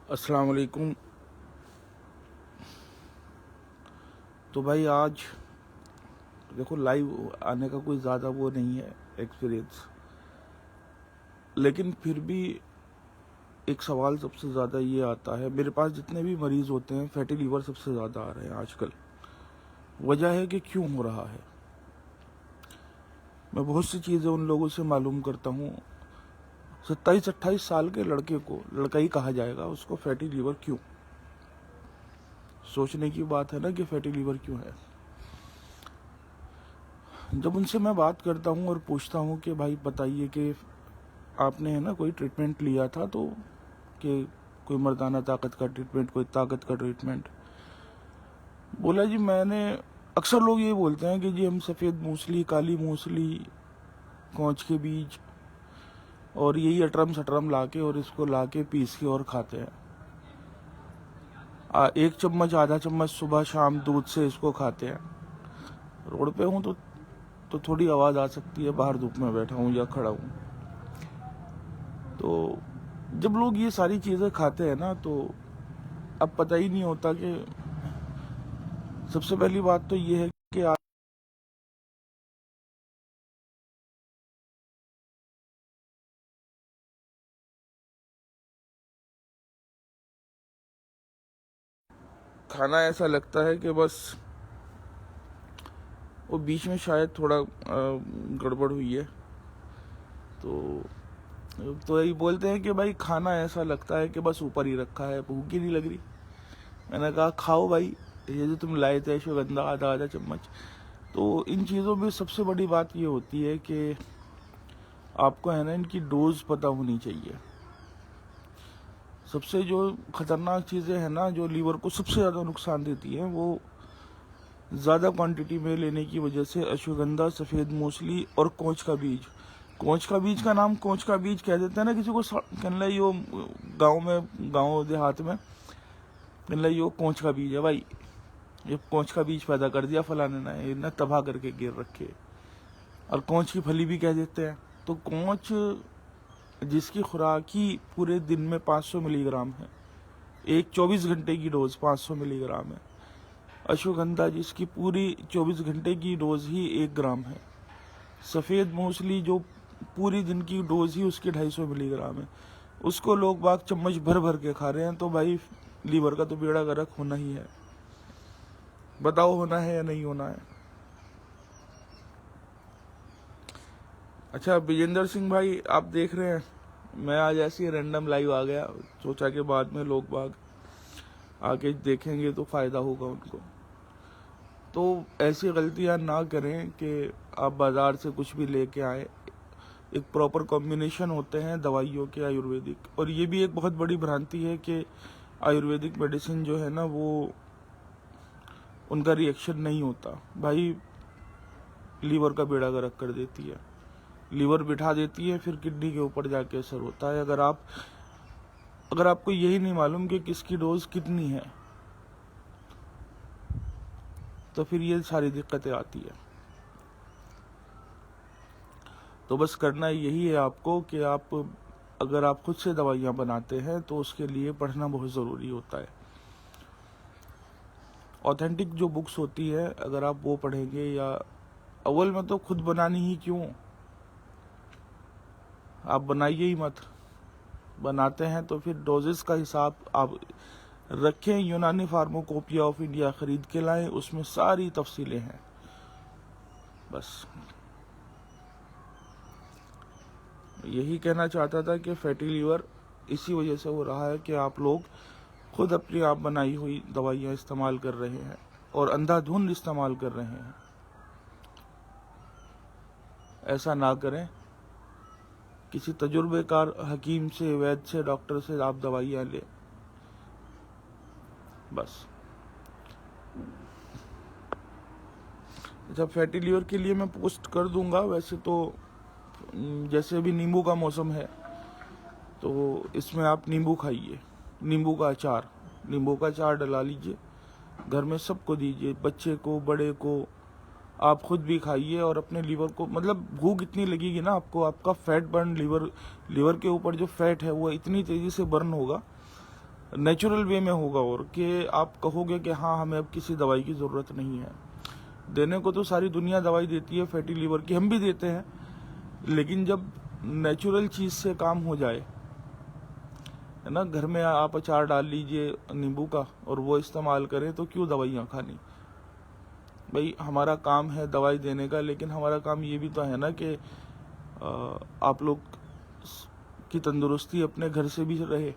अस्सलाम वालेकुम। तो भाई आज देखो लाइव आने का कोई ज़्यादा वो नहीं है एक्सपीरियंस, लेकिन फिर भी एक सवाल सबसे ज़्यादा ये आता है। मेरे पास जितने भी मरीज़ होते हैं फैटी लीवर सबसे ज़्यादा आ रहे हैं आजकल। वजह है कि क्यों हो रहा है। मैं बहुत सी चीज़ें उन लोगों से मालूम करता हूँ। 27-28 साल के लड़के को, लड़का ही कहा जाएगा, उसको फैटी लीवर क्यों? सोचने की बात है ना कि फैटी लीवर क्यों है। जब उनसे मैं बात करता हूँ और पूछता हूँ कि भाई बताइए कि आपने है ना कोई ट्रीटमेंट लिया था, तो कि कोई मर्दाना ताकत का ट्रीटमेंट, कोई ताकत का ट्रीटमेंट। बोला जी मैंने, अक्सर लोग ये बोलते हैं कि जी हम सफ़ेद मूसली, काली मूसली, कौच के बीज और यही अटरम सटरम ला के और इसको ला के पीस के और खाते हैं। एक चम्मच आधा चम्मच सुबह शाम दूध से इसको खाते हैं। रोड पे हूँ तो थोड़ी आवाज़ आ सकती है, बाहर धूप में बैठा हूँ या खड़ा हूँ। तो जब लोग ये सारी चीज़ें खाते हैं ना, तो अब पता ही नहीं होता कि सबसे पहली बात तो ये है कि खाना ऐसा लगता है कि बस वो बीच में शायद थोड़ा गड़बड़ हुई है। तो यही बोलते हैं कि भाई खाना ऐसा लगता है कि बस ऊपर ही रखा है, भूख ही नहीं लग रही। मैंने कहा खाओ भाई, ये जो तुम लाए थे अश्वगंधा आधा आधा चम्मच। तो इन चीज़ों में सबसे बड़ी बात ये होती है कि आपको है ना इनकी डोज पता होनी चाहिए। सबसे जो खतरनाक चीज़ें हैं ना, जो लीवर को सबसे ज़्यादा नुकसान देती हैं, वो ज़्यादा क्वांटिटी में लेने की वजह से अश्वगंधा, सफ़ेद मूसली और कोंच का बीज। कोंच का बीज का नाम कोंच का बीज कह देते हैं ना किसी को, कहने यो गाँव में, गाँव देहात में कहने यो कोंच का बीज है भाई, ये कोंच का बीज पैदा कर दिया फलाने ने, इन्हें तबाह करके गिर रखे। और कोंच की फली भी कह देते हैं। तो कोंच जिसकी खुराक ही पूरे दिन में 500 मिलीग्राम है, एक 24 घंटे की डोज 500 मिलीग्राम है। अश्वगंधा जिसकी पूरी 24 घंटे की डोज ही 1 ग्राम है। सफ़ेद मूसली जो पूरी दिन की डोज ही उसकी 250 मिलीग्राम है, उसको लोग बाग चम्मच भर भर के खा रहे हैं। तो भाई लीवर का तो बेड़ा गर्क होना ही है। बताओ होना है या नहीं होना है। अच्छा विजेंद्र सिंह भाई, आप देख रहे हैं मैं आज ऐसी रैंडम लाइव आ गया, सोचा कि बाद में लोग बाग आके देखेंगे तो फ़ायदा होगा उनको। तो ऐसी गलतियां ना करें कि आप बाज़ार से कुछ भी लेके आए। एक प्रॉपर कॉम्बिनेशन होते हैं दवाइयों के, आयुर्वेदिक। और ये भी एक बहुत बड़ी भ्रांति है कि आयुर्वेदिक मेडिसिन जो है ना, वो उनका रिएक्शन नहीं होता। भाई लीवर का बेड़ा गर्क कर देती है, लीवर बिठा देती है, फिर किडनी के ऊपर जाके असर होता है। अगर आपको यही नहीं मालूम कि किसकी डोज कितनी है, तो फिर ये सारी दिक्कतें आती है। तो बस करना यही है आपको कि अगर आप खुद से दवाइयाँ बनाते हैं तो उसके लिए पढ़ना बहुत ज़रूरी होता है। ऑथेंटिक जो बुक्स होती है, अगर आप वो पढ़ेंगे, या अव्वल में तो खुद बनानी ही क्यों, आप बनाइए ही मत। बनाते हैं तो फिर डोजेस का हिसाब आप रखें। यूनानी फार्माकोपिया ऑफ इंडिया खरीद के लाएं, उसमें सारी तफसीलें हैं। बस यही कहना चाहता था कि फैटी लीवर इसी वजह से हो रहा है कि आप लोग खुद अपनी आप बनाई हुई दवाइयाँ इस्तेमाल कर रहे हैं और अंधाधुंध इस्तेमाल कर रहे हैं। ऐसा ना करें। किसी तजुर्बेकार हकीम से, वैद्य से, डॉक्टर से आप दवाइयाँ लें। बस। अच्छा, फैटी लीवर के लिए मैं पोस्ट कर दूंगा। वैसे तो जैसे अभी नींबू का मौसम है, तो इसमें आप नींबू खाइए, नींबू का अचार डला लीजिए, घर में सबको दीजिए, बच्चे को, बड़े को, आप खुद भी खाइए। और अपने लीवर को, मतलब भूख इतनी लगेगी ना आपको, आपका फैट बर्न, लीवर के ऊपर जो फैट है वो इतनी तेज़ी से बर्न होगा। नेचुरल वे में होगा और कि आप कहोगे कि हाँ हमें अब किसी दवाई की ज़रूरत नहीं है। देने को तो सारी दुनिया दवाई देती है फैटी लीवर की, हम भी देते हैं, लेकिन जब नेचुरल चीज़ से काम हो जाए, है ना, घर में आप अचार डाल लीजिए नींबू का और वो इस्तेमाल करें, तो क्यों दवाइयाँ खानी। भाई हमारा काम है दवाई देने का, लेकिन हमारा काम ये भी तो है ना कि आप लोग की तंदुरुस्ती अपने घर से भी रहे।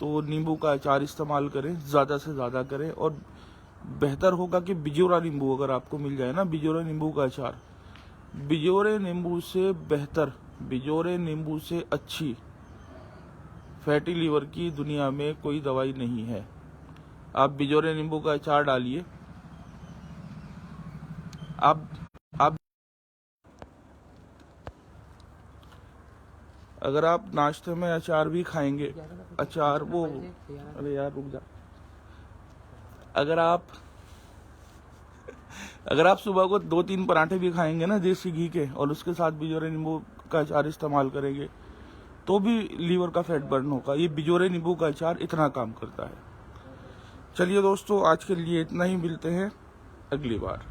तो नींबू का अचार इस्तेमाल करें, ज़्यादा से ज़्यादा करें, और बेहतर होगा कि बिजोरा नींबू अगर आपको मिल जाए ना, बिजोरा नींबू का अचार, बिजोरे नींबू से बेहतर, बिजोरे नींबू से अच्छी फैटी लीवर की दुनिया में कोई दवाई नहीं है। आप बिजोरे नींबू का अचार डालिए, आप अगर आप नाश्ते में अचार भी खाएंगे, अचार वो, अरे यार रुक जा, अगर आप सुबह को 2-3 पराठे भी खाएंगे ना देसी घी के, और उसके साथ बिजोरे नींबू का अचार इस्तेमाल करेंगे, तो भी लीवर का फैट बर्न होगा। ये बिजोरे नींबू का अचार इतना काम करता है। चलिए दोस्तों, आज के लिए इतना ही, मिलते हैं अगली बार।